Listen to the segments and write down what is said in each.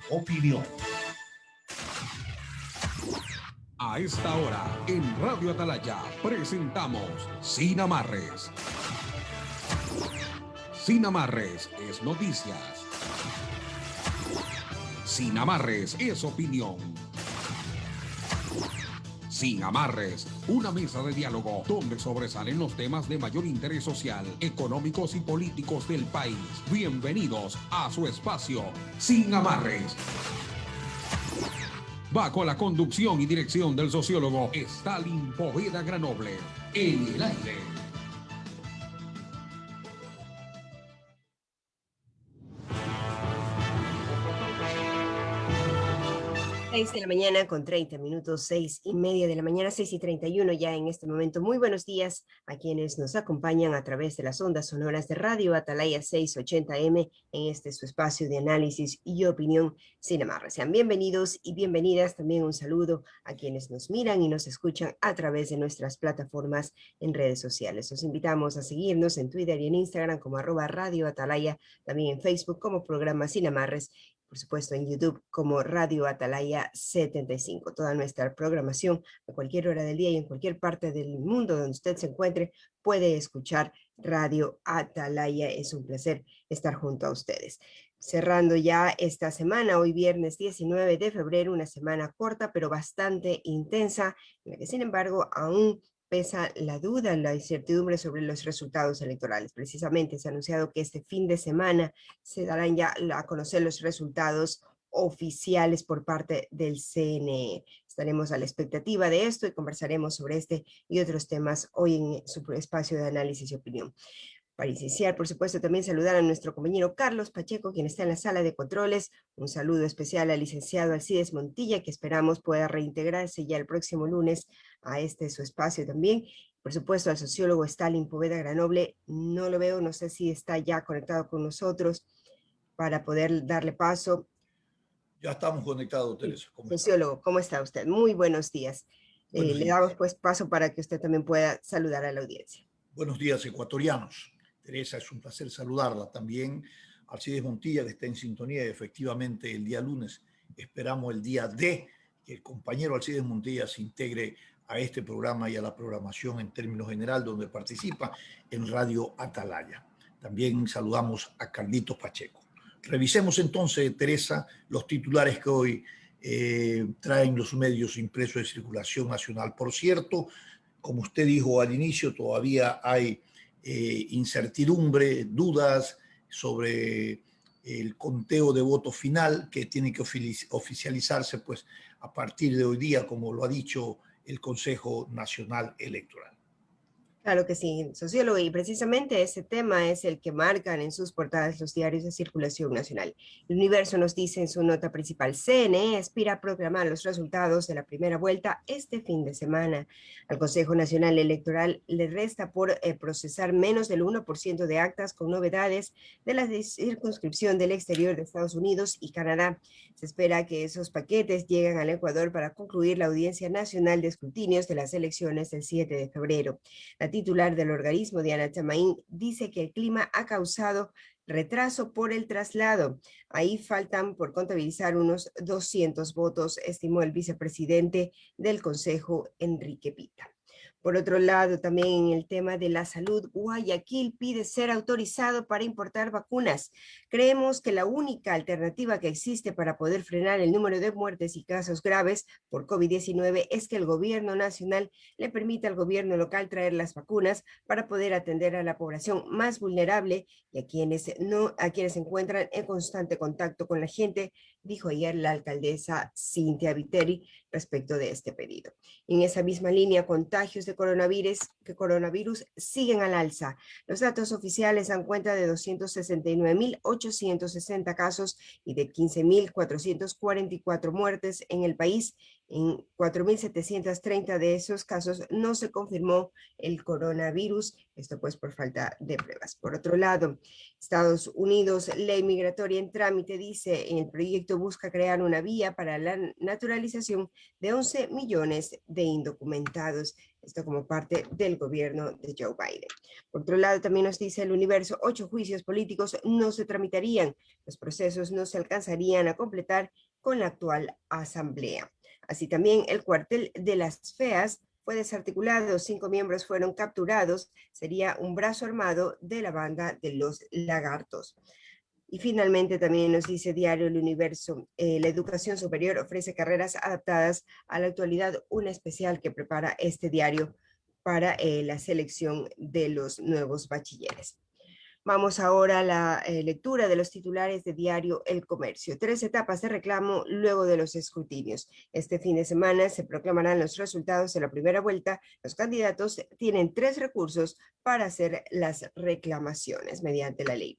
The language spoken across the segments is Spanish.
opinión. A esta hora, en Radio Atalaya, presentamos Sin Amarres. Sin Amarres es noticias. Sin Amarres es opinión. Sin Amarres, una mesa de diálogo donde sobresalen los temas de mayor interés social, económicos y políticos del país. Bienvenidos a su espacio, Sin Amarres. Bajo la conducción y dirección del sociólogo Stalin Poveda Granoble. En el aire. 6 de la mañana con 30 minutos, 6:30 de la mañana, 6:31 ya en este momento. Muy buenos días a quienes nos acompañan a través de las ondas sonoras de Radio Atalaya 680M en este su espacio de análisis y opinión sin amarras. Sean bienvenidos y bienvenidas. También un saludo a quienes nos miran y nos escuchan a través de nuestras plataformas en redes sociales. Los invitamos a seguirnos en Twitter y en Instagram como @Radio Atalaya, también en Facebook como Programa Sin Amarres, por supuesto en YouTube como Radio Atalaya 75. Toda nuestra programación a cualquier hora del día y en cualquier parte del mundo donde usted se encuentre puede escuchar Radio Atalaya. Es un placer estar junto a ustedes. Cerrando ya esta semana, hoy viernes 19 de febrero, una semana corta pero bastante intensa, en la que sin embargo aún pesa la duda, la incertidumbre sobre los resultados electorales. Precisamente se ha anunciado que este fin de semana se darán ya a conocer los resultados oficiales por parte del CNE. Estaremos a la expectativa de esto y conversaremos sobre este y otros temas hoy en su espacio de análisis y opinión. Para iniciar, por supuesto, también saludar a nuestro compañero Carlos Pacheco, quien está en la sala de controles. Un saludo especial al licenciado Alcides Montilla, que esperamos pueda reintegrarse ya el próximo lunes a su espacio también. Por supuesto, al sociólogo Stalin Poveda Granoble. No lo veo, no sé si está ya conectado con nosotros para poder darle paso. Ya estamos conectados, Teresa. Sociólogo, ¿cómo está usted? Muy buenos días. Le damos pues paso para que usted también pueda saludar a la audiencia. Buenos días, ecuatorianos. Teresa, es un placer saludarla. También Alcides Montilla, que está en sintonía, y efectivamente el día lunes esperamos el día D, que el compañero Alcides Montilla se integre a este programa y a la programación en términos general, donde participa en Radio Atalaya. También saludamos a Carlitos Pacheco. Revisemos entonces, Teresa, los titulares que hoy traen los medios impresos de circulación nacional. Por cierto, como usted dijo al inicio, todavía hay incertidumbre, dudas sobre el conteo de voto final que tiene que oficializarse pues, a partir de hoy día, como lo ha dicho el Consejo Nacional Electoral. Claro que sí, sociólogo, y precisamente ese tema es el que marcan en sus portadas los diarios de circulación nacional. El Universo nos dice en su nota principal: CNE aspira a proclamar los resultados de la primera vuelta este fin de semana. Al Consejo Nacional Electoral le resta por procesar menos del 1% de actas con novedades de la circunscripción del exterior de Estados Unidos y Canadá. Se espera que esos paquetes lleguen al Ecuador para concluir la audiencia nacional de escrutinios de las elecciones del 7 de febrero. La titular del organismo, Diana Chamaín, dice que el clima ha causado retraso por el traslado. Ahí faltan por contabilizar unos 200 votos, estimó el vicepresidente del Consejo, Enrique Pita. Por otro lado, también en el tema de la salud, Guayaquil pide ser autorizado para importar vacunas. Creemos que la única alternativa que existe para poder frenar el número de muertes y casos graves por COVID-19 es que el gobierno nacional le permita al gobierno local traer las vacunas para poder atender a la población más vulnerable y a quienes se encuentran en constante contacto con la gente, dijo ayer la alcaldesa Cintia Viteri respecto de este pedido. En esa misma línea, contagios de coronavirus siguen al alza. Los datos oficiales dan cuenta de 269.860 casos y de 15.444 muertes en el país. En 4.730 de esos casos no se confirmó el coronavirus. esto pues por falta de pruebas. Por otro lado, Estados Unidos, ley migratoria en trámite, dice, en el proyecto busca crear una vía para la naturalización de 11 millones de indocumentados, esto como parte del gobierno de Joe Biden. Por otro lado, también nos dice el Universo, 8 juicios políticos no se tramitarían, los procesos no se alcanzarían a completar con la actual asamblea. Así también el cuartel de las FEAS fue desarticulado, 5 miembros fueron capturados, sería un brazo armado de la banda de los lagartos. Y finalmente también nos dice Diario El Universo, la educación superior ofrece carreras adaptadas a la actualidad, una especial que prepara este diario para la selección de los nuevos bachilleres. Vamos ahora a la lectura de los titulares de Diario El Comercio. 3 etapas de reclamo luego de los escrutinios. Este fin de semana se proclamarán los resultados de la primera vuelta. Los candidatos tienen 3 recursos para hacer las reclamaciones mediante la ley.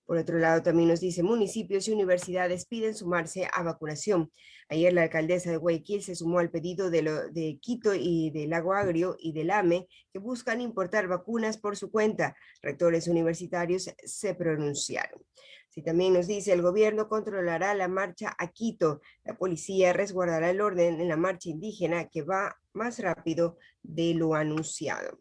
Por otro lado, también nos dice, municipios y universidades piden sumarse a vacunación. Ayer la alcaldesa de Guayaquil se sumó al pedido de Quito y del Lago Agrio y del AME, que buscan importar vacunas por su cuenta. Rectores universitarios se pronunciaron. Sí, también nos dice, el gobierno controlará la marcha a Quito. La policía resguardará el orden en la marcha indígena que va más rápido de lo anunciado.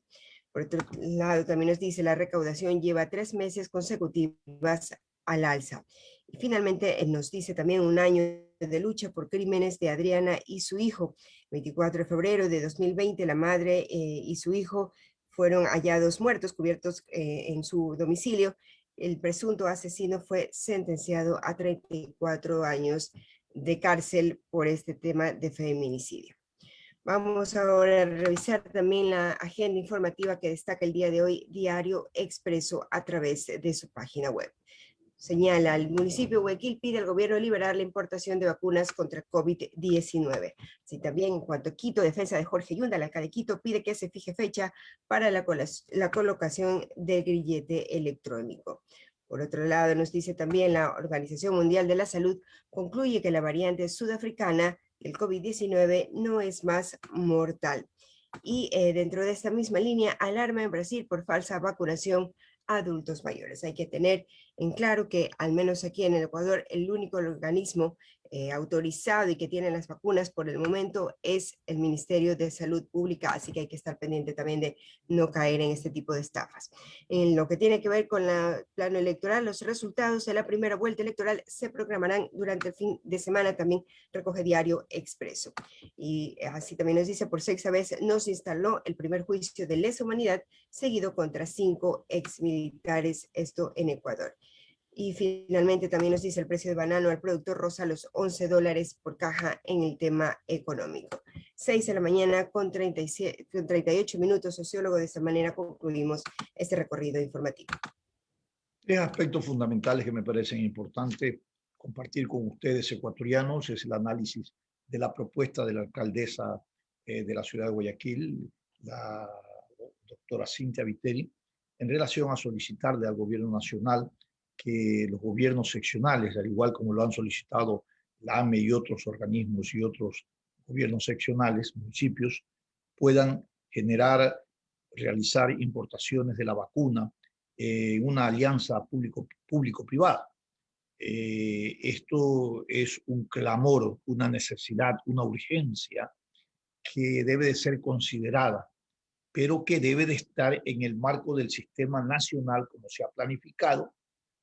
Por otro lado, también nos dice, la recaudación lleva 3 meses consecutivas al alza. Y finalmente nos dice también un año de lucha por crímenes de Adriana y su hijo. 24 de febrero de 2020, la madre y su hijo fueron hallados muertos, cubiertos en su domicilio. El presunto asesino fue sentenciado a 34 años de cárcel por este tema de feminicidio. Vamos ahora a revisar también la agenda informativa que destaca el día de hoy Diario Expreso a través de su página web. Señala, el municipio de Guayaquil pide al gobierno liberar la importación de vacunas contra COVID-19. Así también, en cuanto a Quito, defensa de Jorge Yunda, el alcalde de Quito pide que se fije fecha para la colocación del grillete electrónico. Por otro lado, nos dice también la Organización Mundial de la Salud concluye que la variante sudafricana del COVID-19 no es más mortal. Y dentro de esta misma línea, alarma en Brasil por falsa vacunación a adultos mayores. Hay que tener en claro que, al menos aquí en el Ecuador, el único organismo autorizado y que tiene las vacunas por el momento es el Ministerio de Salud Pública, así que hay que estar pendiente también de no caer en este tipo de estafas. En lo que tiene que ver con el plano electoral, los resultados de la primera vuelta electoral se programarán durante el fin de semana, también recoge Diario Expreso. Y así también nos dice, por 6ª vez nos instaló el primer juicio de lesa humanidad seguido contra 5 exmilitares, esto en Ecuador. Y finalmente también nos dice el precio de banano al productor roza los $11 por caja en el tema económico. 6 de la mañana con 38 minutos, sociólogo. De esta manera concluimos este recorrido informativo. 3 aspectos fundamentales que me parecen importantes compartir con ustedes, ecuatorianos, es el análisis de la propuesta de la alcaldesa de la ciudad de Guayaquil, la doctora Cynthia Viteri, en relación a solicitarle al gobierno nacional que los gobiernos seccionales, al igual como lo han solicitado la AME y otros organismos y otros gobiernos seccionales, municipios, puedan realizar importaciones de la vacuna en una alianza público-privada. Esto es un clamor, una necesidad, una urgencia que debe de ser considerada, pero que debe de estar en el marco del sistema nacional como se ha planificado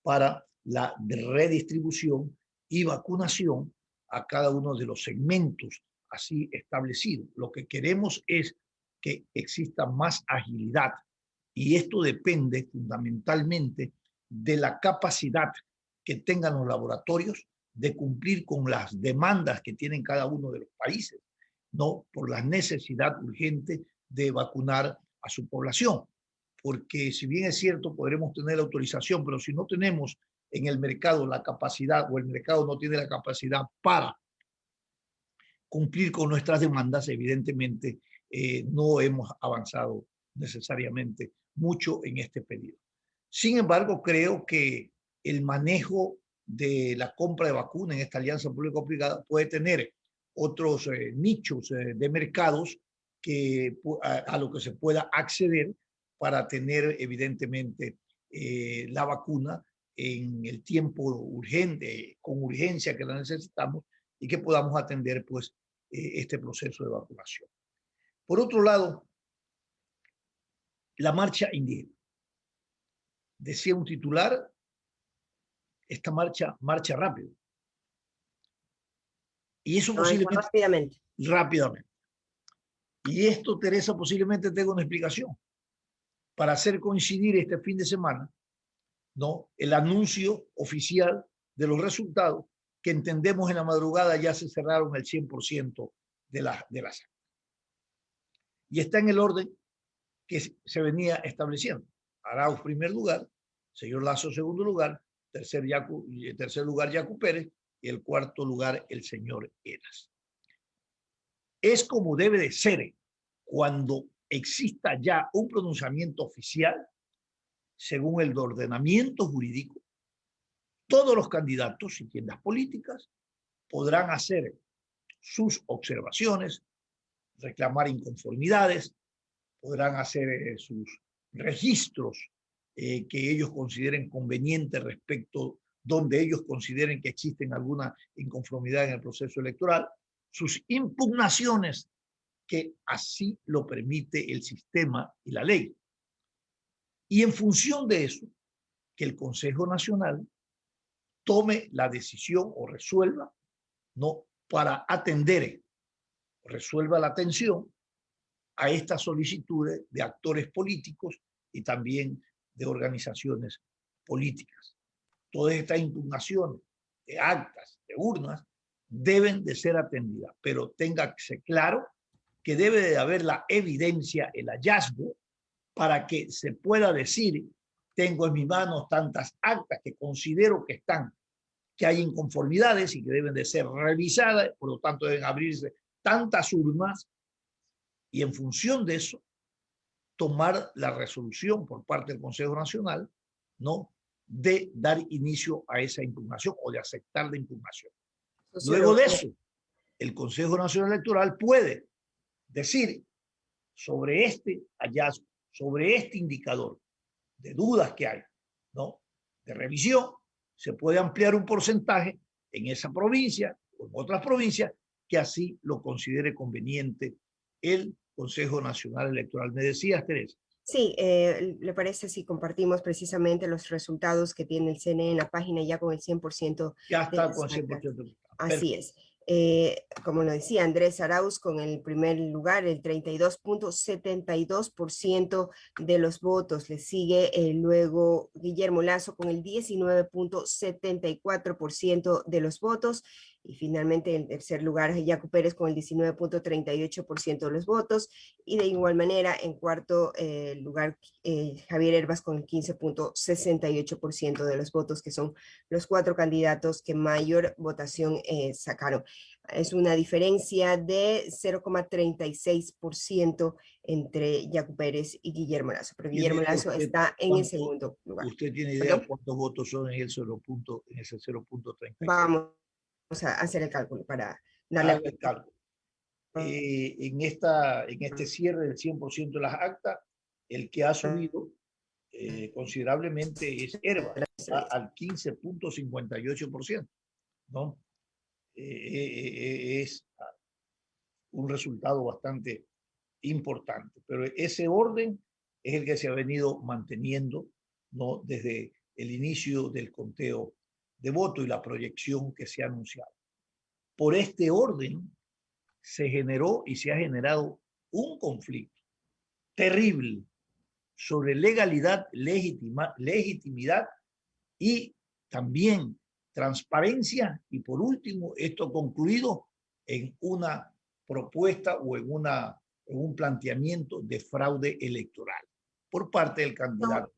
para la redistribución y vacunación a cada uno de los segmentos así establecidos. Lo que queremos es que exista más agilidad y esto depende fundamentalmente de la capacidad que tengan los laboratorios de cumplir con las demandas que tienen cada uno de los países, no por la necesidad urgente de vacunar a su población. Porque si bien es cierto, podremos tener autorización, pero si no tenemos en el mercado la capacidad o el mercado no tiene la capacidad para cumplir con nuestras demandas, evidentemente no hemos avanzado necesariamente mucho en este pedido. Sin embargo, creo que el manejo de la compra de vacunas en esta alianza público-privada puede tener otros nichos de mercados a lo que se pueda acceder para tener evidentemente la vacuna en el tiempo urgente, con urgencia que la necesitamos y que podamos atender pues este proceso de vacunación. Por otro lado, la marcha indígena. Decía un titular, esta marcha rápido. Y eso posiblemente rápidamente. Y esto, Teresa, posiblemente tenga una explicación. Para hacer coincidir este fin de semana, ¿no?, el anuncio oficial de los resultados que entendemos en la madrugada ya se cerraron el 100% de las actas. Y está en el orden que se venía estableciendo. Arauz primer lugar, señor Lazo segundo lugar, tercer lugar Yacu Pérez y el cuarto lugar el señor Eras. Es como debe de ser cuando exista ya un pronunciamiento oficial, según el ordenamiento jurídico, todos los candidatos y tiendas políticas podrán hacer sus observaciones, reclamar inconformidades, podrán hacer sus registros que ellos consideren convenientes respecto donde ellos consideren que existen alguna inconformidad en el proceso electoral, sus impugnaciones que así lo permite el sistema y la ley. Y en función de eso, que el Consejo Nacional tome la decisión o resuelva, ¿no?, para atender, resuelva la atención a estas solicitudes de actores políticos y también de organizaciones políticas. Todas estas impugnaciones de actas, de urnas, deben de ser atendidas, pero téngase claro que debe de haber la evidencia, el hallazgo, para que se pueda decir, tengo en mis manos tantas actas que considero que hay inconformidades y que deben de ser revisadas, por lo tanto deben abrirse tantas urnas y en función de eso tomar la resolución por parte del Consejo Nacional, ¿no?, de dar inicio a esa impugnación o de aceptar la impugnación. Luego de eso, el Consejo Nacional Electoral puede decir sobre este hallazgo, sobre este indicador de dudas que hay, ¿no?, de revisión, se puede ampliar un porcentaje en esa provincia o en otras provincias que así lo considere conveniente el Consejo Nacional Electoral. ¿Me decías, Teresa? Sí, ¿le parece si compartimos precisamente los resultados que tiene el CNE en la página ya con el 100%? Ya está con el 100%. Así es. Como lo decía Andrés Arauz, con el primer lugar, el 32.72% de los votos. Le sigue luego Guillermo Lazo con el 19.74% de los votos. Y finalmente, en tercer lugar, Yacu Pérez con el 19.38% de los votos. Y de igual manera, en cuarto lugar, Javier Hervas con el 15.68% de los votos, que son los 4 candidatos que mayor votación sacaron. Es una diferencia de 0.36% entre Yacu Pérez y Guillermo Lazo. Pero Guillermo Lazo está en el segundo lugar. ¿Usted tiene idea cuántos votos son en ese 0.36? Vamos a hacer el cálculo para darle el cálculo. En este cierre del 100% de las actas, el que ha subido considerablemente es Hervas, al 15.58%, ¿no? Es un resultado bastante importante, pero ese orden es el que se ha venido manteniendo, ¿no?, desde el inicio del conteo de voto y la proyección que se ha anunciado. Por este orden se generó y se ha generado un conflicto terrible sobre legalidad, legitimidad y también transparencia, y por último, esto concluido en una propuesta o en un planteamiento de fraude electoral por parte del candidato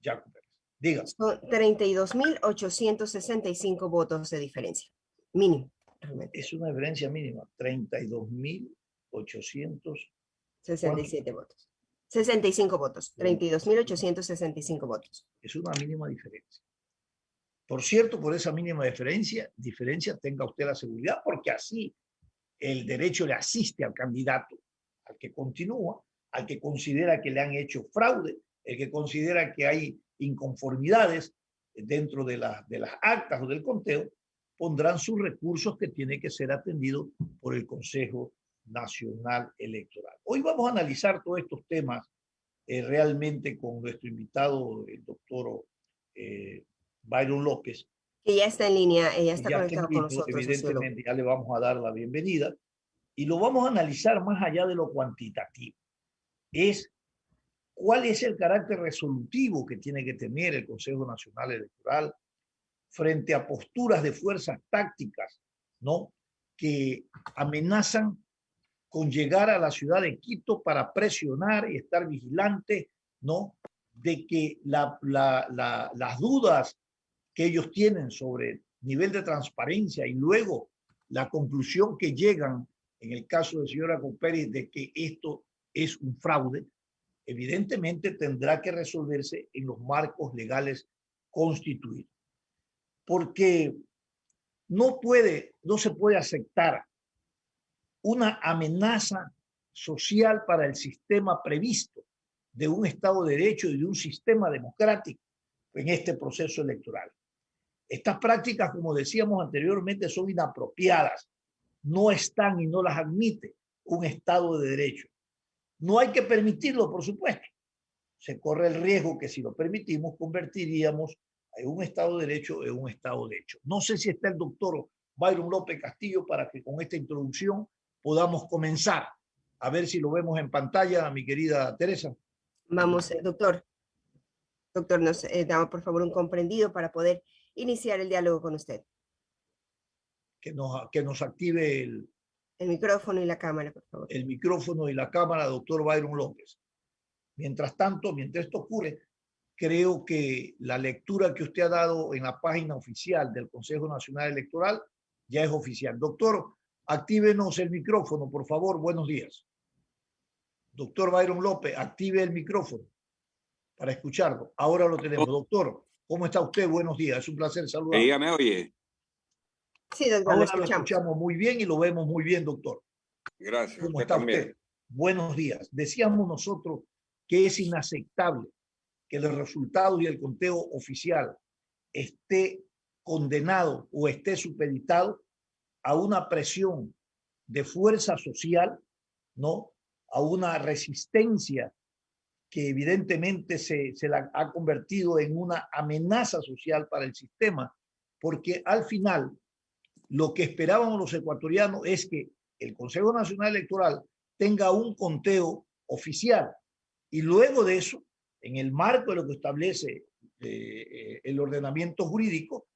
Yacu Pérez. Diga. Son 32.865 votos de diferencia, mínimo. Realmente. Es una diferencia mínima, 32.867 votos. 65 votos, 32.865 votos. Es una mínima diferencia. Por cierto, por esa mínima diferencia, tenga usted la seguridad, porque así el derecho le asiste al candidato, al que continúa, al que considera que le han hecho fraude, el que considera que hay inconformidades dentro de las actas o del conteo, pondrán sus recursos que tiene que ser atendido por el Consejo Nacional Electoral. Hoy vamos a analizar todos estos temas realmente con nuestro invitado, el doctor Byron López. Que ya está en línea, ya está conectado con nosotros. Evidentemente, ya le vamos a dar la bienvenida y lo vamos a analizar más allá de lo cuantitativo. Es cuál es el carácter resolutivo que tiene que tener el Consejo Nacional Electoral frente a posturas de fuerzas tácticas, ¿no?, que amenazan con llegar a la ciudad de Quito para presionar y estar vigilante, ¿no?, de que las dudas que ellos tienen sobre el nivel de transparencia y luego la conclusión que llegan en el caso del señor Acoperi de que esto es un fraude, evidentemente tendrá que resolverse en los marcos legales constituidos. Porque no se puede aceptar una amenaza social para el sistema previsto de un Estado de Derecho y de un sistema democrático en este proceso electoral. Estas prácticas, como decíamos anteriormente, son inapropiadas, no están y no las admite un Estado de Derecho. No hay que permitirlo, por supuesto. Se corre el riesgo que si lo permitimos, convertiríamos a un Estado de Derecho en un Estado de hecho. No sé si está el doctor Byron López Castillo para que con esta introducción podamos comenzar. A ver si lo vemos en pantalla, mi querida Teresa. Vamos, doctor. Doctor, nos da por favor un comprendido para poder iniciar el diálogo con usted. Que nos active el micrófono y la cámara, por favor. El micrófono y la cámara, doctor Byron López. Mientras tanto, mientras esto ocurre, creo que la lectura que usted ha dado en la página oficial del Consejo Nacional Electoral ya es oficial. Doctor, actívenos el micrófono, por favor. Buenos días. Doctor Byron López, active el micrófono para escucharlo. Ahora lo tenemos. Doctor, ¿cómo está usted? Buenos días. Es un placer saludarlo. ¿Ella me oye? Sí, doctor, ahora lo escuchamos muy bien y lo vemos muy bien, doctor. Gracias. ¿Cómo está usted? Buenos días. Decíamos nosotros que es inaceptable que el resultado y el conteo oficial esté condenado o esté supeditado a una presión de fuerza social, ¿no?, a una resistencia que evidentemente se la ha convertido en una amenaza social para el sistema, porque al final lo que esperábamos los ecuatorianos es que el Consejo Nacional Electoral tenga un conteo oficial y luego de eso, en el marco de lo que establece el ordenamiento jurídico,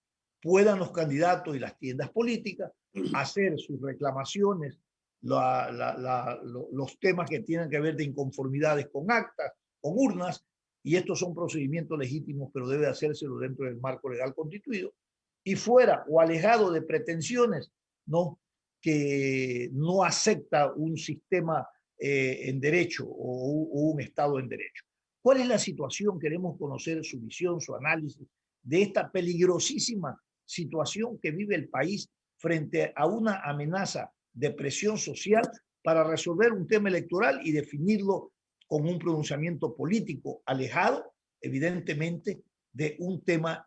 puedan los candidatos y las tiendas políticas hacer sus reclamaciones, los temas que tienen que ver de inconformidades con actas, con urnas, y estos son procedimientos legítimos, pero debe hacérselo dentro del marco legal constituido, y fuera o alejado de pretensiones, ¿no?, que no acepta un sistema en derecho o un Estado en derecho. ¿Cuál es la situación? Queremos conocer su visión, su análisis de esta peligrosísima situación que vive el país frente a una amenaza de presión social para resolver un tema electoral y definirlo con un pronunciamiento político alejado, evidentemente, de un tema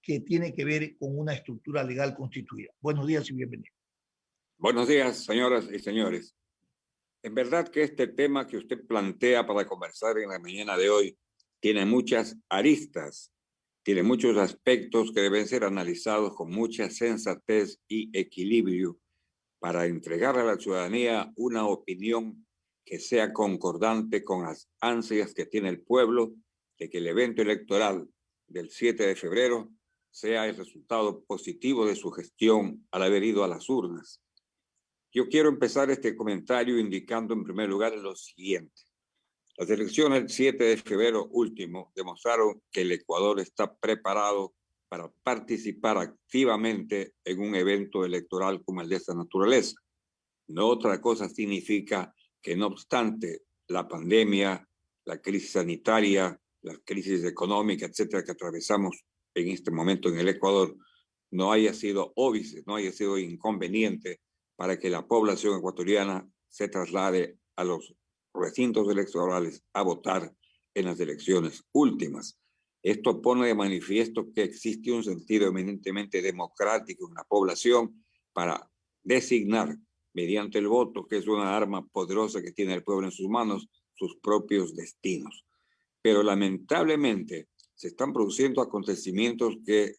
que tiene que ver con una estructura legal constituida. Buenos días y bienvenidos. Buenos días, señoras y señores. En verdad que este tema que usted plantea para conversar en la mañana de hoy tiene muchas aristas, tiene muchos aspectos que deben ser analizados con mucha sensatez y equilibrio para entregar a la ciudadanía una opinión que sea concordante con las ansias que tiene el pueblo de que el evento electoral del 7 de febrero sea el resultado positivo de su gestión al haber ido a las urnas. Yo quiero empezar este comentario indicando en primer lugar lo siguiente. Las elecciones del 7 de febrero último demostraron que el Ecuador está preparado para participar activamente en un evento electoral como el de esta naturaleza. No otra cosa significa que no obstante la pandemia, la crisis sanitaria, la crisis económica, etcétera, que atravesamos en este momento en el Ecuador, no haya sido óbice, no haya sido inconveniente para que la población ecuatoriana se traslade a los recintos electorales a votar en las elecciones últimas. Esto pone de manifiesto que existe un sentido eminentemente democrático en la población para designar mediante el voto, que es una arma poderosa que tiene el pueblo en sus manos, sus propios destinos. Pero lamentablemente se están produciendo acontecimientos que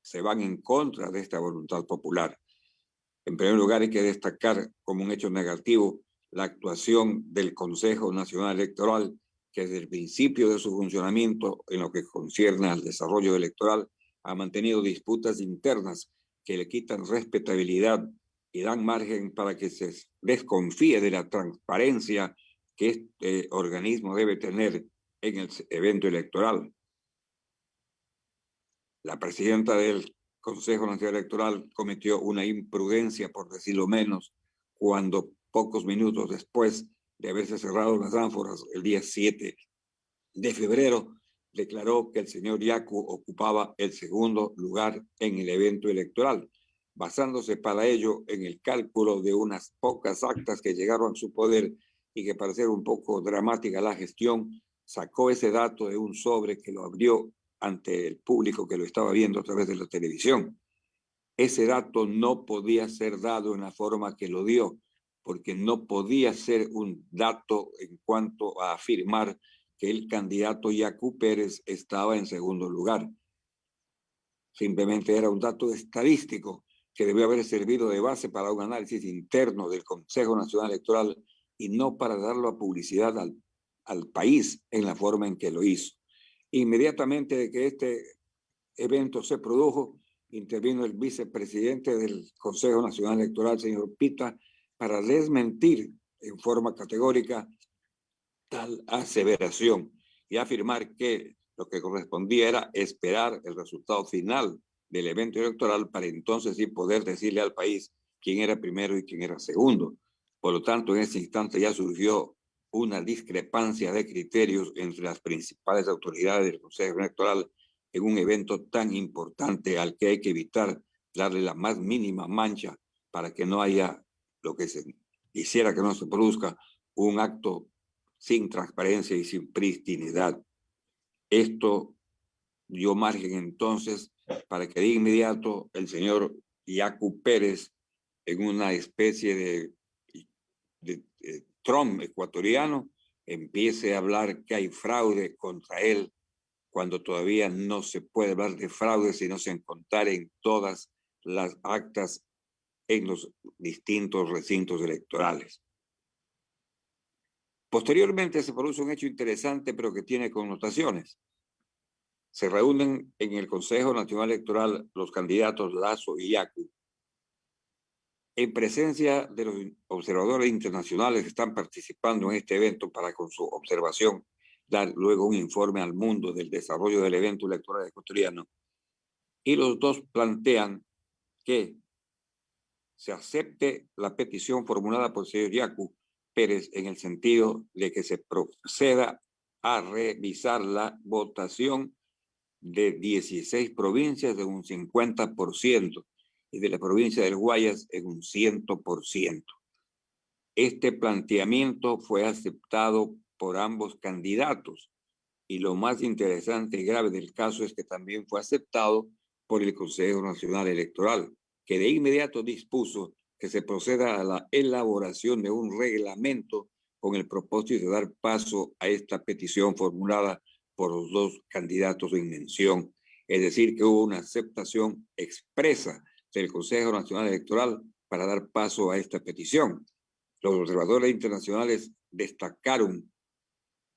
se van en contra de esta voluntad popular. En primer lugar, hay que destacar como un hecho negativo la actuación del Consejo Nacional Electoral, que desde el principio de su funcionamiento, en lo que concierne al desarrollo electoral, ha mantenido disputas internas que le quitan respetabilidad y dan margen para que se desconfíe de la transparencia que este organismo debe tener en el evento electoral. La presidenta del Consejo Nacional Electoral cometió una imprudencia, por decirlo menos, cuando pocos minutos después de haberse cerrado las ánforas el día 7 de febrero, declaró que el señor Yacu ocupaba el segundo lugar en el evento electoral, basándose para ello en el cálculo de unas pocas actas que llegaron a su poder y que, para ser un poco dramática la gestión, sacó ese dato de un sobre que lo abrió ante el público que lo estaba viendo a través de la televisión. Ese dato no podía ser dado en la forma que lo dio, porque no podía ser un dato en cuanto a afirmar que el candidato Yacu Pérez estaba en segundo lugar. Simplemente era un dato estadístico que debió haber servido de base para un análisis interno del Consejo Nacional Electoral y no para darlo a publicidad al país en la forma en que lo hizo. Inmediatamente de que este evento se produjo, intervino el vicepresidente del Consejo Nacional Electoral, señor Pita, para desmentir en forma categórica tal aseveración y afirmar que lo que correspondía era esperar el resultado final del evento electoral para entonces sí poder decirle al país quién era primero y quién era segundo. Por lo tanto, en ese instante ya surgió una discrepancia de criterios entre las principales autoridades del Consejo Electoral en un evento tan importante al que hay que evitar darle la más mínima mancha para que no haya lo que se quisiera que no se produzca, un acto sin transparencia y sin pristinidad. Esto dio margen entonces para que de inmediato el señor Yacu Pérez, en una especie de Trump ecuatoriano, empiece a hablar que hay fraude contra él, cuando todavía no se puede hablar de fraude sino sin contar en todas las actas en los distintos recintos electorales. Posteriormente se produce un hecho interesante, pero que tiene connotaciones. Se reúnen en el Consejo Nacional Electoral los candidatos Lasso y Yacu, en presencia de los observadores internacionales que están participando en este evento para, con su observación, dar luego un informe al mundo del desarrollo del evento electoral ecuatoriano. Y los dos plantean que se acepte la petición formulada por el señor Yacu Pérez en el sentido de que se proceda a revisar la votación de 16 provincias de un 50% y de la provincia del Guayas en un 100%. Este planteamiento fue aceptado por ambos candidatos y lo más interesante y grave del caso es que también fue aceptado por el Consejo Nacional Electoral, que de inmediato dispuso que se proceda a la elaboración de un reglamento con el propósito de dar paso a esta petición formulada por los dos candidatos en mención. Es decir, que hubo una aceptación expresa del Consejo Nacional Electoral para dar paso a esta petición. Los observadores internacionales destacaron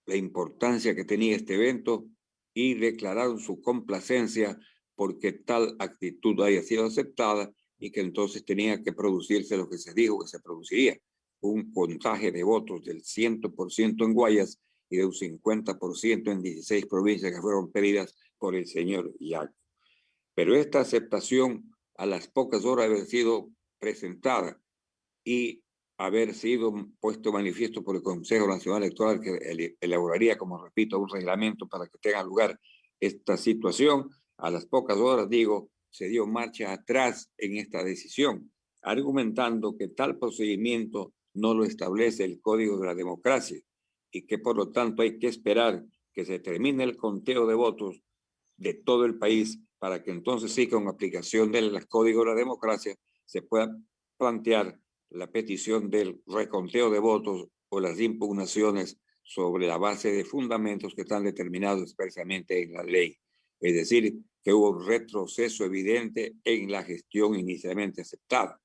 la importancia que tenía este evento y declararon su complacencia porque tal actitud haya sido aceptada y que entonces tenía que producirse lo que se dijo que se produciría, un contagio de votos del 100% en Guayas y de un 50% en 16 provincias que fueron pedidas por el señor Yacu. Pero esta aceptación, a las pocas horas de haber sido presentada y haber sido puesto manifiesto por el Consejo Nacional Electoral, que elaboraría, como repito, un reglamento para que tenga lugar esta situación, a las pocas horas, digo, se dio marcha atrás en esta decisión, argumentando que tal procedimiento no lo establece el Código de la Democracia y que por lo tanto hay que esperar que se termine el conteo de votos de todo el país para que entonces sí, con aplicación del Código de la Democracia, se pueda plantear la petición del reconteo de votos o las impugnaciones sobre la base de fundamentos que están determinados expresamente en la ley. Es decir, que hubo un retroceso evidente en la gestión inicialmente aceptada.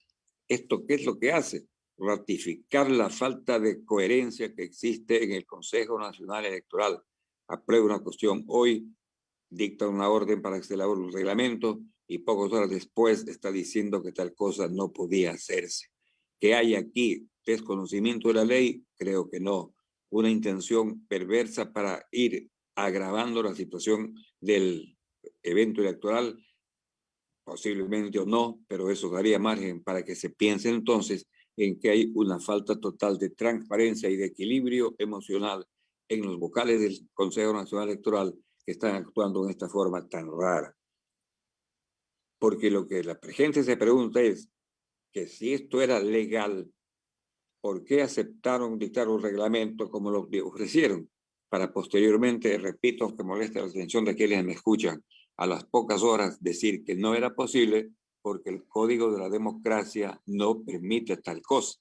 ¿Esto qué es lo que hace? Ratificar la falta de coherencia que existe en el Consejo Nacional Electoral. Aprueba una cuestión hoy, dicta una orden para que se elabore un reglamento y pocas horas después está diciendo que tal cosa no podía hacerse. ¿Que hay aquí desconocimiento de la ley? Creo que no. Una intención perversa para ir agravando la situación del evento electoral, posiblemente o no, pero eso daría margen para que se piense entonces en que hay una falta total de transparencia y de equilibrio emocional en los vocales del Consejo Nacional Electoral que están actuando en esta forma tan rara. Porque lo que la gente se pregunta es que si esto era legal, ¿por qué aceptaron dictar un reglamento como lo que ofrecieron? Para posteriormente, repito, aunque moleste la atención de quienes me escuchan, a las pocas horas decir que no era posible porque el Código de la Democracia no permite tal cosa.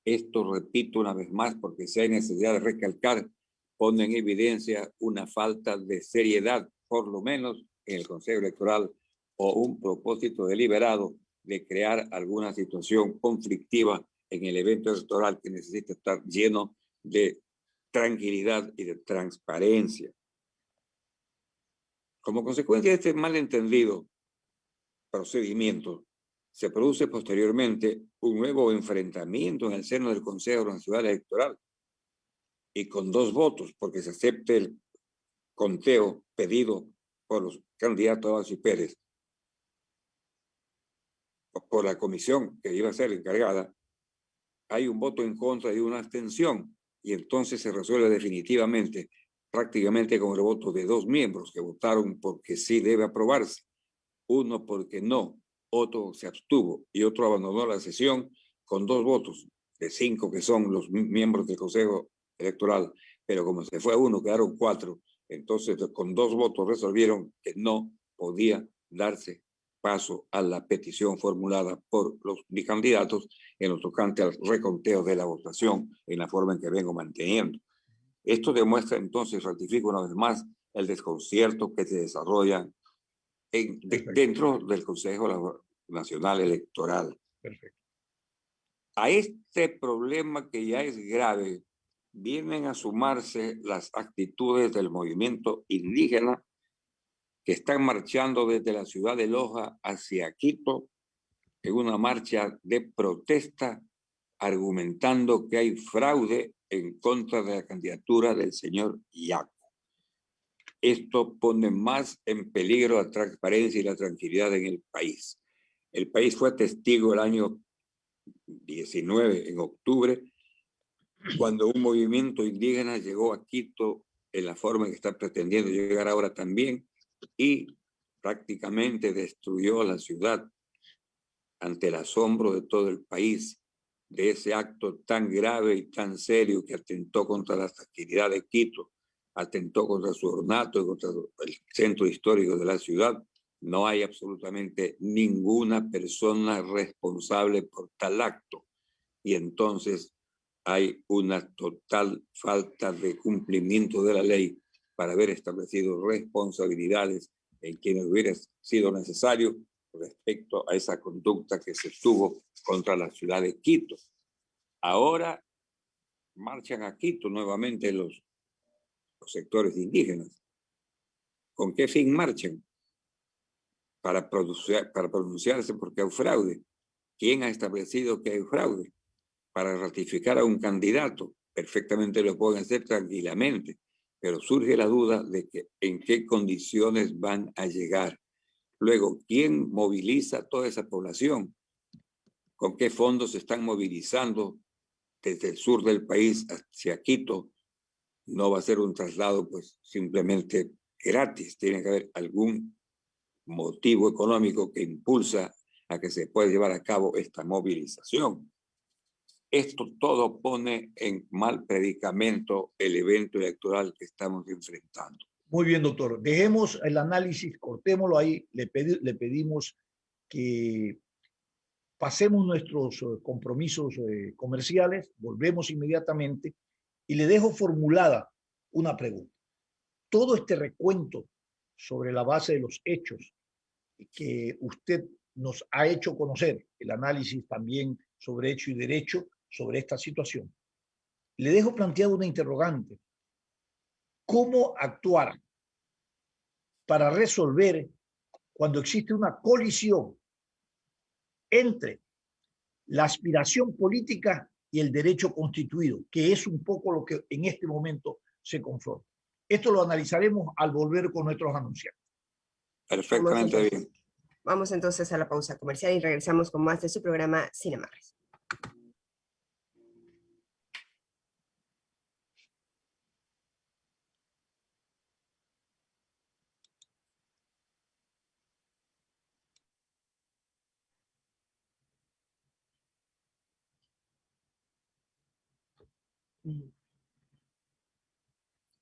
Esto, repito una vez más, porque si hay necesidad de recalcar, pone en evidencia una falta de seriedad, por lo menos en el Consejo Electoral, o un propósito deliberado de crear alguna situación conflictiva en el evento electoral que necesita estar lleno de tranquilidad y de transparencia. Como consecuencia de este malentendido procedimiento, se produce posteriormente un nuevo enfrentamiento en el seno del Consejo Nacional Electoral y con 2 votos, porque se acepte el conteo pedido por los candidatos Abbas y Pérez, por la comisión que iba a ser encargada, hay un voto en contra y una abstención, y entonces se resuelve definitivamente, prácticamente con el voto de 2 miembros que votaron porque sí debe aprobarse, uno porque no, otro se abstuvo y otro abandonó la sesión con 2 votos de 5 que son los miembros del Consejo Electoral, pero como se fue uno, quedaron 4, entonces con 2 votos resolvieron que no podía darse paso a la petición formulada por los bicandidatos en lo tocante al reconteo de la votación en la forma en que vengo manteniendo. Esto demuestra entonces, ratifico una vez más, el desconcierto que se desarrolla dentro del Consejo Nacional Electoral. Perfecto. A este problema que ya es grave, vienen a sumarse las actitudes del movimiento indígena que están marchando desde la ciudad de Loja hacia Quito en una marcha de protesta argumentando que hay fraude en contra de la candidatura del señor Yaco. Esto pone más en peligro la transparencia y la tranquilidad en el país. El país fue testigo el año 19, en octubre, cuando un movimiento indígena llegó a Quito en la forma en que está pretendiendo llegar ahora también y prácticamente destruyó la ciudad ante el asombro de todo el país de ese acto tan grave y tan serio que atentó contra la tranquilidad de Quito, atentó contra su ornato y contra el centro histórico de la ciudad. No hay absolutamente ninguna persona responsable por tal acto. Y entonces hay una total falta de cumplimiento de la ley para haber establecido responsabilidades en quienes hubiera sido necesario respecto a esa conducta que se tuvo contra la ciudad de Quito. Ahora marchan a Quito nuevamente los sectores indígenas. ¿Con qué fin marchan? Para pronunciarse porque hay fraude. ¿Quién ha establecido que hay fraude? Para ratificar a un candidato. Perfectamente lo pueden hacer tranquilamente, pero surge la duda de que en qué condiciones van a llegar. Luego, ¿quién moviliza a toda esa población? ¿Con qué fondos se están movilizando desde el sur del país hacia Quito? No va a ser un traslado pues simplemente gratis. Tiene que haber algún motivo económico que impulsa a que se pueda llevar a cabo esta movilización. esto todo pone en mal predicamento el evento electoral que estamos enfrentando. Muy bien, doctor. Dejemos el análisis, cortémoslo ahí. Le pedimos que pasemos nuestros compromisos comerciales, volvemos inmediatamente y le dejo formulada una pregunta. Todo este recuento sobre la base de los hechos que usted nos ha hecho conocer, el análisis también sobre hecho y derecho sobre esta situación, le dejo planteado una interrogante. ¿Cómo actuar para resolver cuando existe una colisión entre la aspiración política y el derecho constituido, que es un poco lo que en este momento se confronta? Esto lo analizaremos al volver con nuestros anunciantes. Perfectamente bien. Vamos entonces a la pausa comercial y regresamos con más de su programa Sin Amarres.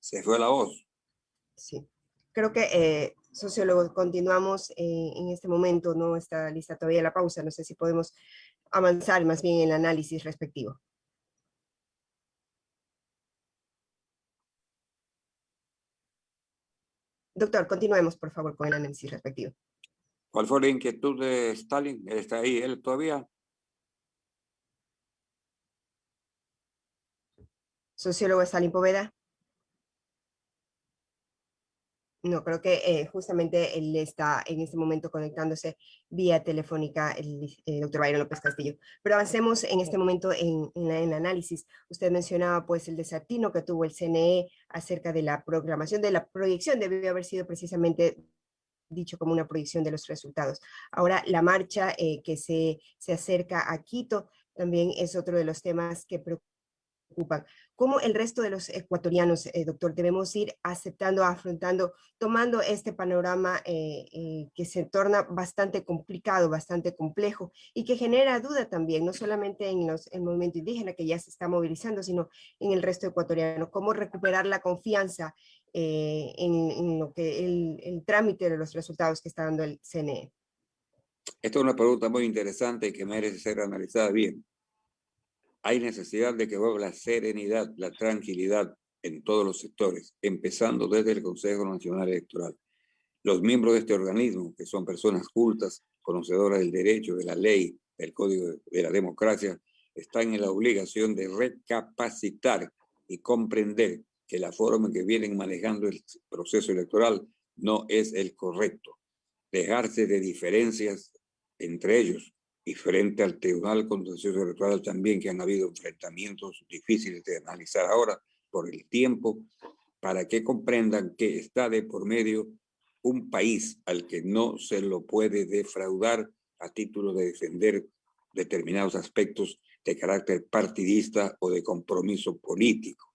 Se fue la voz. Sí. Creo que, sociólogo, continuamos en este momento, no está lista todavía la pausa, no sé si podemos avanzar más bien en el análisis respectivo. Doctor, continuemos, por favor, con el análisis respectivo. ¿Cuál fue la inquietud de Stalin? ¿Está ahí él todavía? Sociólogo Stalin Poveda. No, creo que justamente él está en este momento conectándose vía telefónica, el doctor Byron López Castillo. Pero avancemos en este momento en el análisis. Usted mencionaba pues el desatino que tuvo el CNE acerca de la programación, de la proyección, debió haber sido precisamente dicho como una proyección de los resultados. Ahora, la marcha que se acerca a Quito también es otro de los temas que preocupan. ¿Cómo el resto de los ecuatorianos, doctor, debemos ir aceptando, afrontando, tomando este panorama que se torna bastante complicado, bastante complejo y que genera duda también, no solamente en el movimiento indígena que ya se está movilizando, sino en el resto ecuatoriano? ¿Cómo recuperar la confianza en lo que el trámite de los resultados que está dando el CNE? Esta es una pregunta muy interesante y que merece ser analizada bien. Hay necesidad de que vuelva la serenidad, la tranquilidad en todos los sectores, empezando desde el Consejo Nacional Electoral. Los miembros de este organismo, que son personas cultas, conocedoras del derecho, de la ley, del código de la democracia, están en la obligación de recapacitar y comprender que la forma en que vienen manejando el proceso electoral no es el correcto. Dejarse de diferencias entre ellos y frente al Tribunal Contencioso Electoral también, que han habido enfrentamientos difíciles de analizar ahora por el tiempo, para que comprendan que está de por medio un país al que no se lo puede defraudar a título de defender determinados aspectos de carácter partidista o de compromiso político.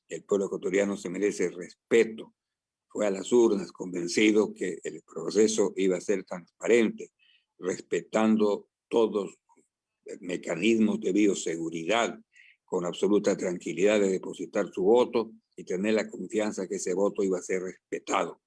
El pueblo ecuatoriano se merece respeto. Fue a las urnas convencido que el proceso iba a ser transparente, respetando todos los mecanismos de bioseguridad, con absoluta tranquilidad de depositar su voto y tener la confianza que ese voto iba a ser respetado.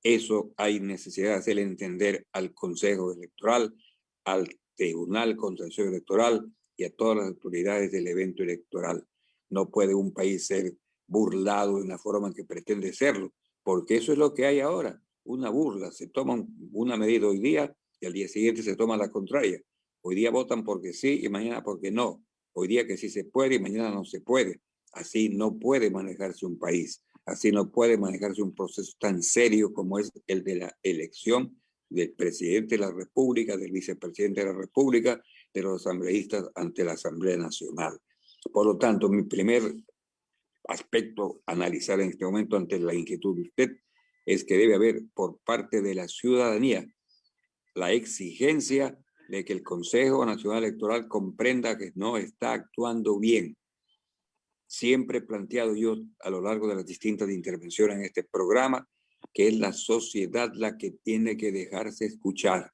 Eso hay necesidad de hacer entender al Consejo Electoral, al Tribunal Contencioso Electoral y a todas las autoridades del evento electoral. No puede un país ser burlado de una forma en que pretende serlo, porque eso es lo que hay ahora, una burla. Se toma una medida hoy día y al día siguiente se toma la contraria. Hoy día votan porque sí y mañana porque no. Hoy día que sí se puede y mañana no se puede. Así no puede manejarse un país. Así no puede manejarse un proceso tan serio como es el de la elección del presidente de la República, del vicepresidente de la República, de los asambleístas ante la Asamblea Nacional. Por lo tanto, mi primer aspecto a analizar en este momento ante la inquietud de usted es que debe haber por parte de la ciudadanía la exigencia de que el Consejo Nacional Electoral comprenda que no está actuando bien. Siempre he planteado yo a lo largo de las distintas intervenciones en este programa que es la sociedad la que tiene que dejarse escuchar.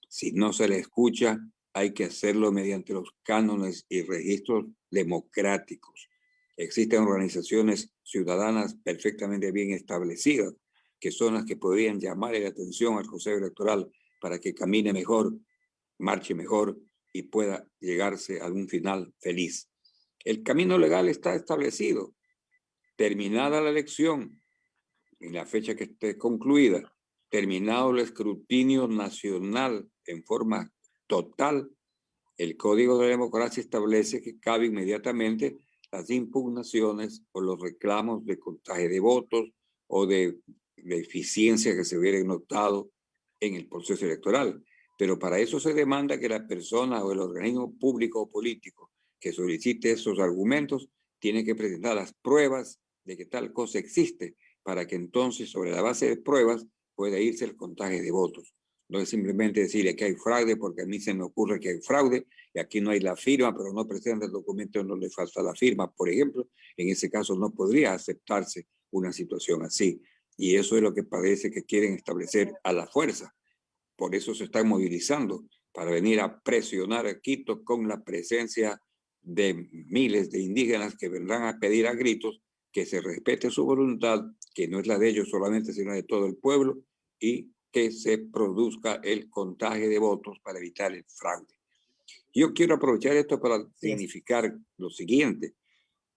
Si no se le escucha, hay que hacerlo mediante los cánones y registros democráticos. Existen organizaciones ciudadanas perfectamente bien establecidas, que son las que podrían llamar la atención al Consejo Electoral para que camine mejor, marche mejor y pueda llegarse a un final feliz. El camino legal está establecido. Terminada la elección, en la fecha que esté concluida, terminado el escrutinio nacional en forma total, el Código de Democracia establece que cabe inmediatamente las impugnaciones o los reclamos de contagio de votos o de eficiencia que se hubieran notado en el proceso electoral. Pero para eso se demanda que la persona o el organismo público o político que solicite esos argumentos tiene que presentar las pruebas de que tal cosa existe, para que entonces, sobre la base de pruebas, pueda irse el contagio de votos. No es simplemente decir que hay fraude porque a mí se me ocurre que hay fraude y aquí no hay la firma, pero no presenta el documento donde le falta la firma, por ejemplo. En ese caso no podría aceptarse una situación así. Y eso es lo que parece que quieren establecer a la fuerza. Por eso se están movilizando para venir a presionar a Quito con la presencia de miles de indígenas que vendrán a pedir a gritos que se respete su voluntad, que no es la de ellos solamente, sino de todo el pueblo, y que se produzca el contagio de votos para evitar el fraude. Yo quiero aprovechar esto para significar lo siguiente.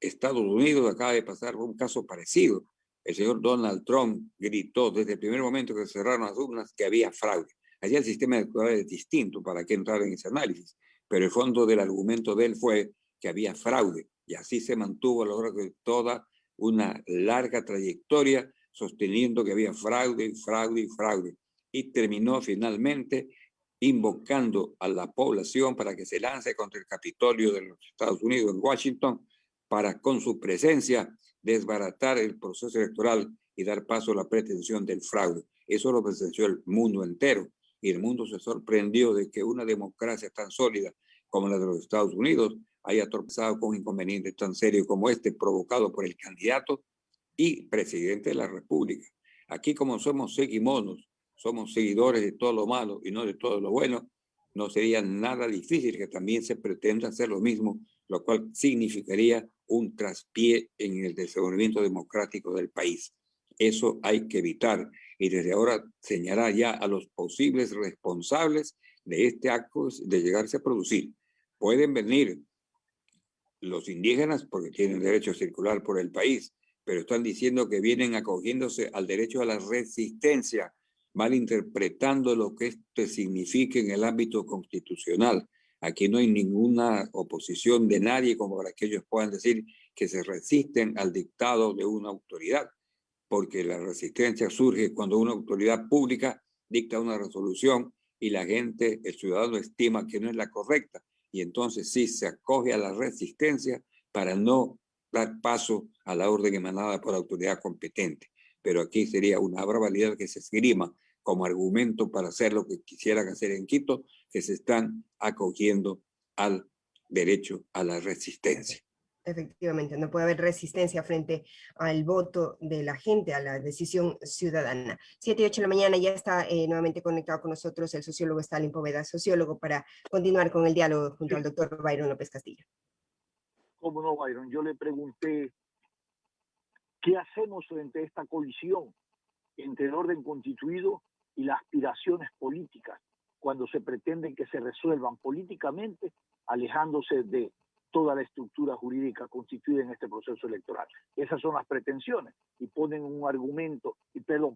Estados Unidos acaba de pasar por un caso parecido. El señor Donald Trump gritó desde el primer momento que cerraron las urnas que había fraude. Allí el sistema electoral es distinto, para qué entrar en ese análisis, pero el fondo del argumento de él fue que había fraude, y así se mantuvo a lo largo de toda una larga trayectoria sosteniendo que había fraude, fraude y fraude, y terminó finalmente invocando a la población para que se lance contra el Capitolio de los Estados Unidos en Washington, para con su presencia desbaratar el proceso electoral y dar paso a la pretensión del fraude. Eso lo presenció el mundo entero, y el mundo se sorprendió de que una democracia tan sólida como la de los Estados Unidos haya tropezado con inconvenientes tan serios como este, provocado por el candidato y presidente de la República. Aquí, como somos seguimonos, somos seguidores de todo lo malo y no de todo lo bueno, no sería nada difícil que también se pretenda hacer lo mismo, lo cual significaría un traspié en el desenvolvimiento democrático del país. Eso hay que evitar, y desde ahora señalar ya a los posibles responsables de este acto de llegarse a producir. Pueden venir los indígenas porque tienen derecho a circular por el país, pero están diciendo que vienen acogiéndose al derecho a la resistencia, malinterpretando lo que esto significa en el ámbito constitucional. Aquí no hay ninguna oposición de nadie como para que ellos puedan decir que se resisten al dictado de una autoridad, porque la resistencia surge cuando una autoridad pública dicta una resolución y la gente, el ciudadano, estima que no es la correcta, y entonces sí se acoge a la resistencia para no dar paso a la orden emanada por la autoridad competente. Pero aquí sería una barbaridad que se esgrima como argumento para hacer lo que quisieran hacer en Quito, que se están acogiendo al derecho a la resistencia. Efectivamente, no puede haber resistencia frente al voto de la gente, a la decisión ciudadana. 7 y 8 de la mañana, ya está nuevamente conectado con nosotros el sociólogo Stalin Poveda, sociólogo, para continuar con el diálogo junto al doctor Byron López Castillo. ¿Cómo no, Byron? Yo le pregunté, ¿qué hacemos frente a esta colisión entre el orden constituido y las aspiraciones políticas cuando se pretenden que se resuelvan políticamente, alejándose de toda la estructura jurídica constituida en este proceso electoral? Esas son las pretensiones, y ponen un argumento,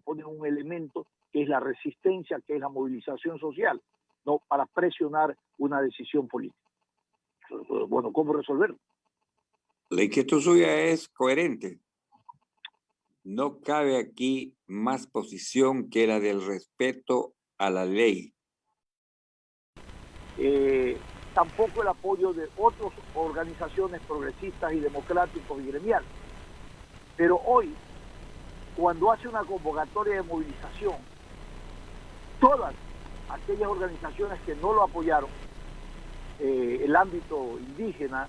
ponen un elemento que es la resistencia, que es la movilización social, no para presionar una decisión política. Bueno, ¿cómo resolverlo? La inquietud suya es coherente. No cabe aquí más posición que la del respeto a la ley. Tampoco el apoyo de otras organizaciones progresistas y democráticos y gremiales. Pero hoy, cuando hace una convocatoria de movilización, todas aquellas organizaciones que no lo apoyaron, el ámbito indígena,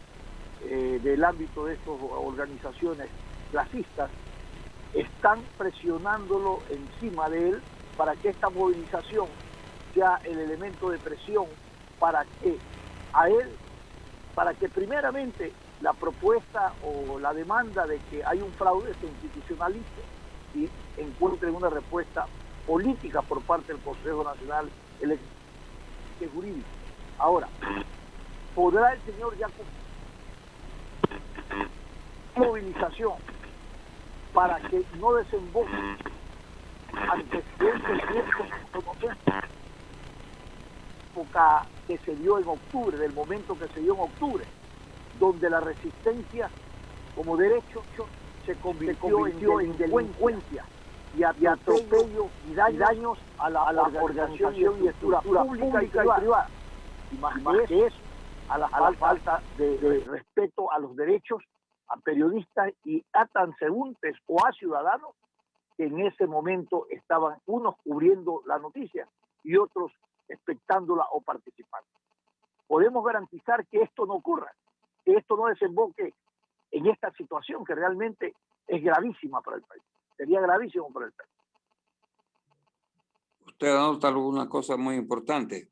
del ámbito de estas organizaciones clasistas, están presionándolo encima de él para que esta movilización sea el elemento de presión para que primeramente la propuesta o la demanda de que hay un fraude se institucionalice y encuentre una respuesta política por parte del Consejo Nacional Electoral y Jurídico. Ahora, ¿podrá el señor Yacu movilización para que no desemboque antecedentes época que se dio en octubre, del momento que se dio en octubre, donde la resistencia como derecho se convirtió en delincuencia y atropello y daños a la organización y estructura pública y privada? Y más que eso, a la falta de respeto a los derechos a periodistas y a transeúntes o a ciudadanos que en ese momento estaban unos cubriendo la noticia y otros expectándola o participando. Podemos garantizar que esto no ocurra, que esto no desemboque en esta situación que realmente es gravísima para el país. Sería gravísimo para el país. Usted anota una cosa muy importante.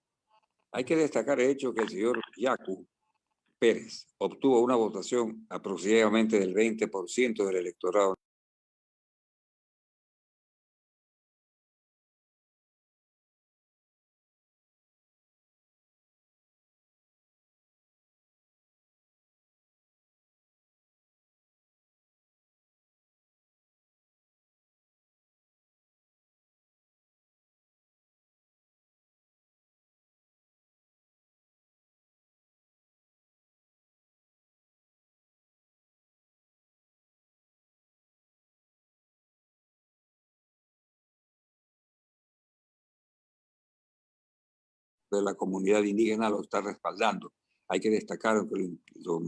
Hay que destacar el hecho que el señor Yacu Pérez obtuvo una votación aproximadamente del 20% del electorado. De la comunidad indígena lo está respaldando. Hay que destacar que lo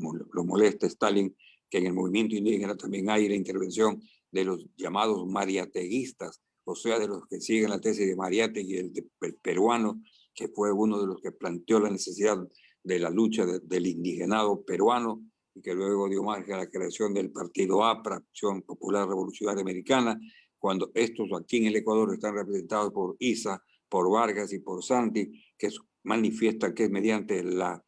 molesta Stalin que en el movimiento indígena también hay la intervención de los llamados mariateguistas, o sea, de los que siguen la tesis de Mariátegui, el peruano, que fue uno de los que planteó la necesidad de la lucha del indigenado peruano y que luego dio margen a la creación del partido APRA, Acción Popular Revolucionaria Americana, cuando estos aquí en el Ecuador están representados por ISA, por Vargas y por Santi, que manifiesta que es mediante la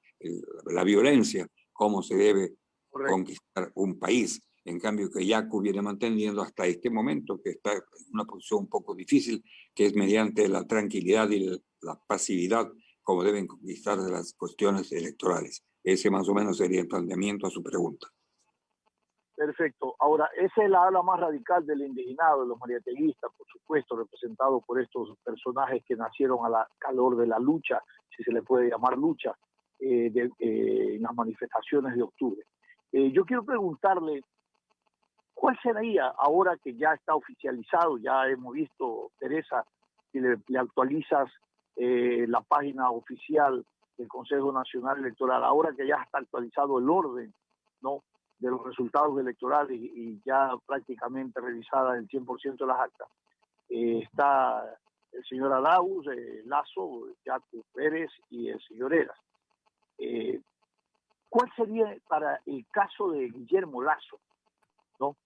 violencia cómo se debe conquistar un país. En cambio, que Yacu viene manteniendo hasta este momento, que está en una posición un poco difícil, que es mediante la tranquilidad y la pasividad como deben conquistarse las cuestiones electorales. Ese más o menos sería el planteamiento a su pregunta. Perfecto. Ahora, esa es la ala más radical del indigenado, de los mariateguistas, por supuesto, representados por estos personajes que nacieron a la calor de la lucha, si se le puede llamar lucha, en las manifestaciones de octubre. Yo quiero preguntarle, ¿cuál sería, ahora que ya está oficializado, ya hemos visto, Teresa, si le actualizas la página oficial del Consejo Nacional Electoral, ahora que ya está actualizado el orden, ¿no?, de los resultados electorales y ya prácticamente revisada el 100% de las actas, está el señor Arauz, Lasso, Yacu Pérez y el señor Eras. ¿Cuál sería para el caso de Guillermo Lasso, ¿no?,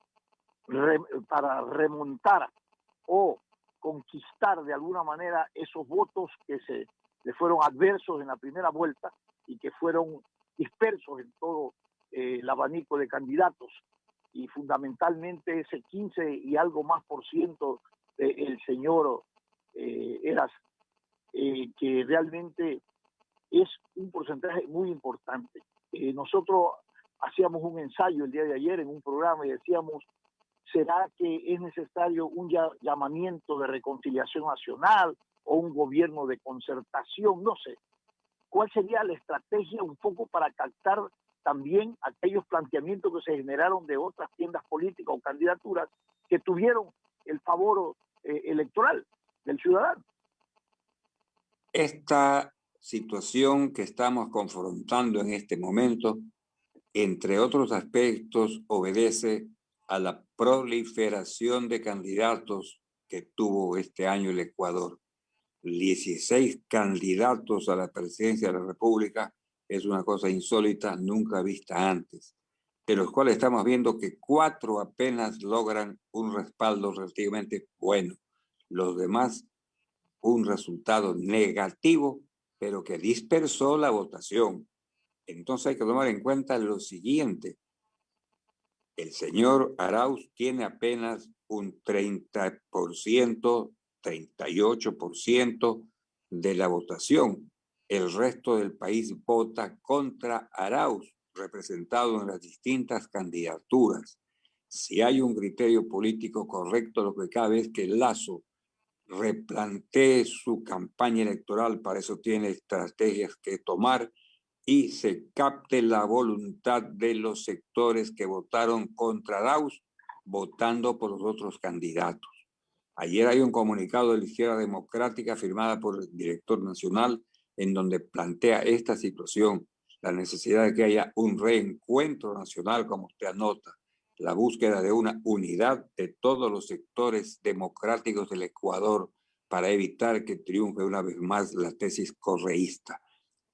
para remontar o conquistar de alguna manera esos votos que le fueron adversos en la primera vuelta y que fueron dispersos en todo el abanico de candidatos, y fundamentalmente ese 15 y algo más por ciento del señor Eras, que realmente es un porcentaje muy importante? Nosotros hacíamos un ensayo el día de ayer en un programa y decíamos, ¿será que es necesario un llamamiento de reconciliación nacional o un gobierno de concertación? No sé. ¿Cuál sería la estrategia un poco para captar también aquellos planteamientos que se generaron de otras tiendas políticas o candidaturas que tuvieron el favor electoral del ciudadano? Esta situación que estamos confrontando en este momento, entre otros aspectos, obedece a la proliferación de candidatos que tuvo este año el Ecuador. 16 candidatos a la presidencia de la República es una cosa insólita, nunca vista antes, de los cuales estamos viendo que 4 apenas logran un respaldo relativamente bueno. Los demás, un resultado negativo pero que dispersó la votación. Entonces hay que tomar en cuenta lo siguiente. El señor Arauz tiene apenas un 30%, 38% de la votación. El resto del país vota contra Arauz, representado en las distintas candidaturas. Si hay un criterio político correcto, lo que cabe es que Lasso replantee su campaña electoral, para eso tiene estrategias que tomar, y se capte la voluntad de los sectores que votaron contra Arauz, votando por los otros candidatos. Ayer hay un comunicado de la Izquierda Democrática firmada por el director nacional en donde plantea esta situación, la necesidad de que haya un reencuentro nacional, como usted anota, la búsqueda de una unidad de todos los sectores democráticos del Ecuador para evitar que triunfe una vez más la tesis correísta.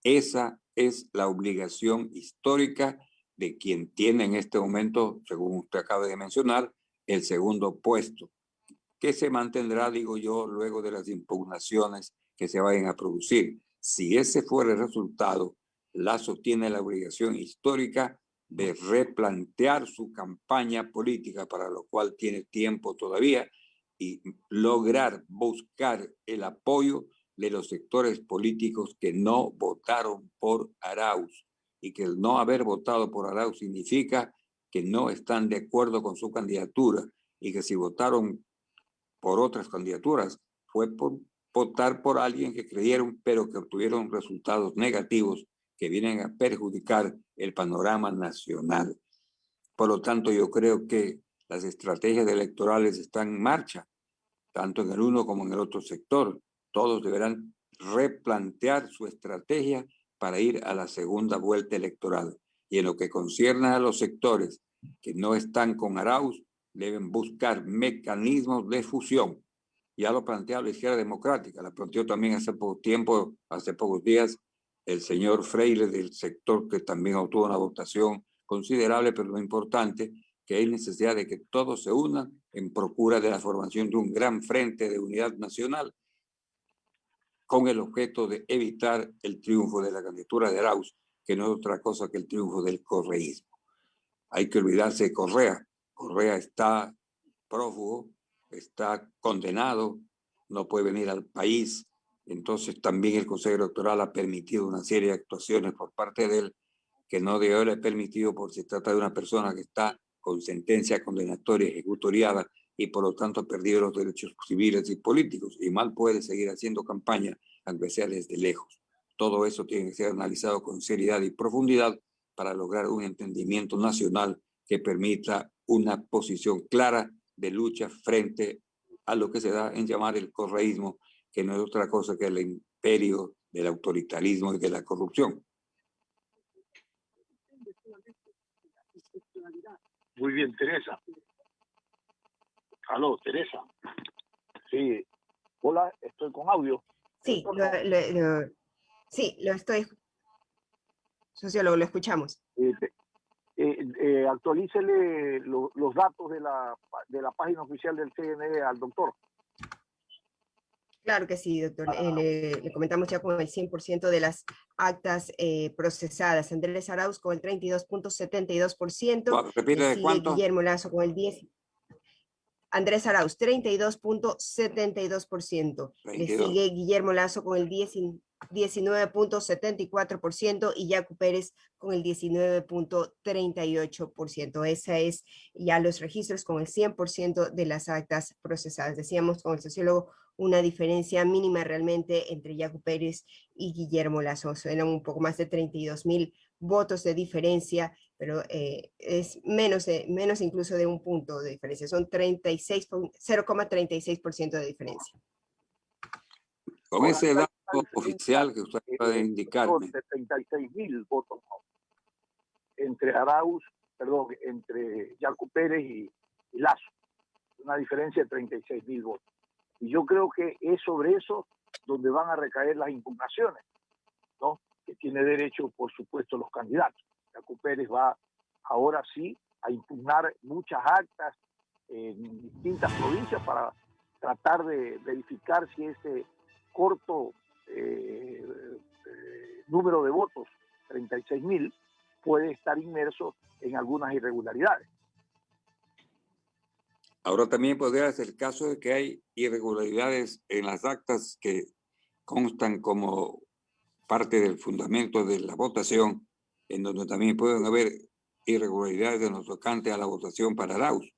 Esa es la obligación histórica de quien tiene en este momento, según usted acaba de mencionar, el segundo puesto, que se mantendrá, digo yo, luego de las impugnaciones que se vayan a producir. Si ese fuera el resultado, Lasso tiene la obligación histórica de replantear su campaña política, para lo cual tiene tiempo todavía, y lograr buscar el apoyo de los sectores políticos que no votaron por Arauz, y que el no haber votado por Arauz significa que no están de acuerdo con su candidatura, y que si votaron por otras candidaturas fue por votar por alguien que creyeron, pero que obtuvieron resultados negativos que vienen a perjudicar el panorama nacional. Por lo tanto, yo creo que las estrategias electorales están en marcha, tanto en el uno como en el otro sector. Todos deberán replantear su estrategia para ir a la segunda vuelta electoral. Y en lo que concierne a los sectores que no están con Arauz, deben buscar mecanismos de fusión. Ya lo planteaba la Izquierda Democrática, la planteó también hace poco tiempo, hace pocos días, el señor Freire, del sector que también obtuvo una votación considerable, pero no importante, que hay necesidad de que todos se unan en procura de la formación de un gran frente de unidad nacional, con el objeto de evitar el triunfo de la candidatura de Arauz, que no es otra cosa que el triunfo del correísmo. Hay que olvidarse de Correa. Correa está prófugo, está condenado, no puede venir al país. Entonces también el Consejo Electoral ha permitido una serie de actuaciones por parte de él que no debe haber permitido, por si trata de una persona que está con sentencia condenatoria ejecutoriada y por lo tanto ha perdido los derechos civiles y políticos, y mal puede seguir haciendo campaña, aunque sea desde lejos. Todo eso tiene que ser analizado con seriedad y profundidad para lograr un entendimiento nacional que permita una posición clara de lucha frente a lo que se da en llamar el correísmo, que no es otra cosa que el imperio del autoritarismo y de la corrupción. Muy bien, Teresa. Aló, Teresa. Sí. Hola, estoy con audio. Sí, lo estoy, sociólogo, lo escuchamos. Actualícele los datos de la página oficial del CNE al doctor. Claro que sí, doctor. Le comentamos ya con el 100% de las actas procesadas. Andrés Arauz con el 32.72%. Repite, ¿de cuánto? Guillermo Lasso con el 10%. Andrés Arauz, 32.72%. Le sigue Guillermo Lasso con el 19.74% y Yacu Pérez con el 19.38%. Esa es ya los registros con el 100% de las actas procesadas. Decíamos con el sociólogo una diferencia mínima realmente entre Yacu Pérez y Guillermo Lasso. Eran un poco más de 32,000 votos de diferencia, pero es menos incluso de un punto de diferencia. Son 0,36% de diferencia. Con ese dato oficial que usted puede indicarme. De 36,000 votos entre Arauz, entre Yacu Pérez y Lasso. Una diferencia de 36,000 votos. Y yo creo que es sobre eso donde van a recaer las impugnaciones, ¿no? Que tiene derecho, por supuesto, los candidatos. Yacu Pérez va ahora sí a impugnar muchas actas en distintas provincias para tratar de verificar si ese corto número de votos, 36.000, puede estar inmerso en algunas irregularidades. Ahora también podría ser el caso de que hay irregularidades en las actas que constan como parte del fundamento de la votación, en donde también pueden haber irregularidades en lo tocante a la votación para Arauz,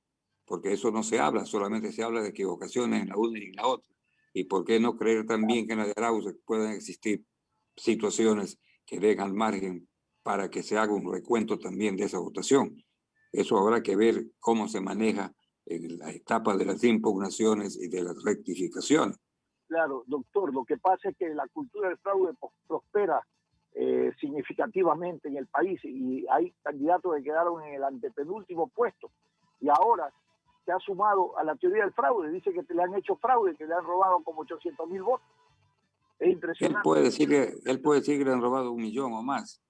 porque eso no se habla, solamente se habla de equivocaciones en la una y en la otra. ¿Y por qué no creer también que en la de Arauz puedan existir situaciones que den al margen para que se haga un recuento también de esa votación? Eso habrá que ver cómo se maneja en la etapa de las impugnaciones y de las rectificaciones. Claro, doctor, lo que pasa es que la cultura del fraude prospera significativamente en el país y hay candidatos que quedaron en el antepenúltimo puesto y ahora se ha sumado a la teoría del fraude, dice que le han hecho fraude, que le han robado como 800.000 votos. Es impresionante. Él puede decir que le han robado 1 millón o más.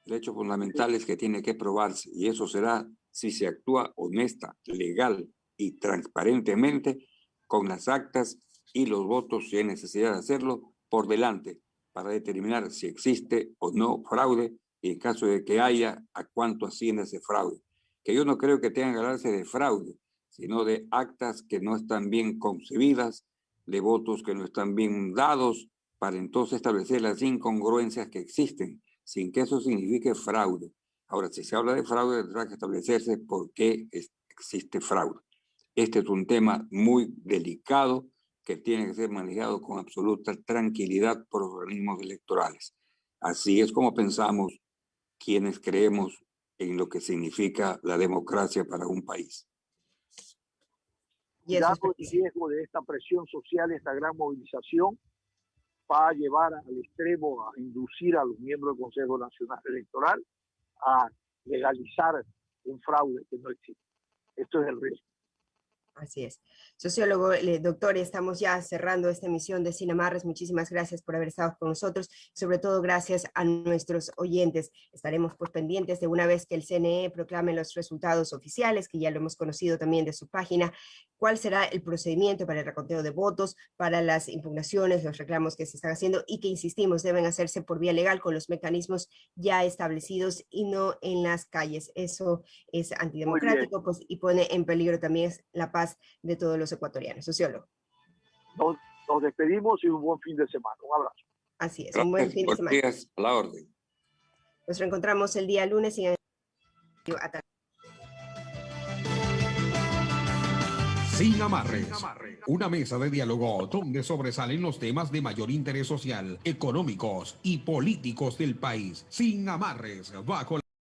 El hecho fundamental es que tiene que probarse y eso será si se actúa honesta, legal y transparentemente con las actas y los votos, si hay necesidad de hacerlo, por delante para determinar si existe o no fraude y en caso de que haya, a cuánto asciende ese fraude. Que yo no creo que tengan que hablarse de fraude, sino de actas que no están bien concebidas, de votos que no están bien dados, para entonces establecer las incongruencias que existen, sin que eso signifique fraude. Ahora, si se habla de fraude, tendrá que establecerse por qué existe fraude. Este es un tema muy delicado que tiene que ser manejado con absoluta tranquilidad por los organismos electorales. Así es como pensamos quienes creemos en lo que significa la democracia para un país. Cuidado el riesgo de esta presión social, esta gran movilización, va a llevar al extremo a inducir a los miembros del Consejo Nacional Electoral a legalizar un fraude que no existe. Esto es el riesgo. Así es. Sociólogo, doctor, estamos ya cerrando esta emisión de Sin Amarres. Muchísimas gracias por haber estado con nosotros. Sobre todo, gracias a nuestros oyentes. Estaremos pues pendientes de una vez que el CNE proclame los resultados oficiales, que ya lo hemos conocido también de su página, cuál será el procedimiento para el reconteo de votos, para las impugnaciones, los reclamos que se están haciendo y que, insistimos, deben hacerse por vía legal con los mecanismos ya establecidos y no en las calles. Eso es antidemocrático pues, y pone en peligro también la paz de todos los ecuatorianos. Sociólogo. Nos despedimos y un buen fin de semana. Un abrazo. Así es, un buen fin de semana. Días, a la orden. Nos reencontramos el día lunes y Sin Amarres, una mesa de diálogo donde sobresalen los temas de mayor interés social, económicos y políticos del país. Sin Amarres, bajo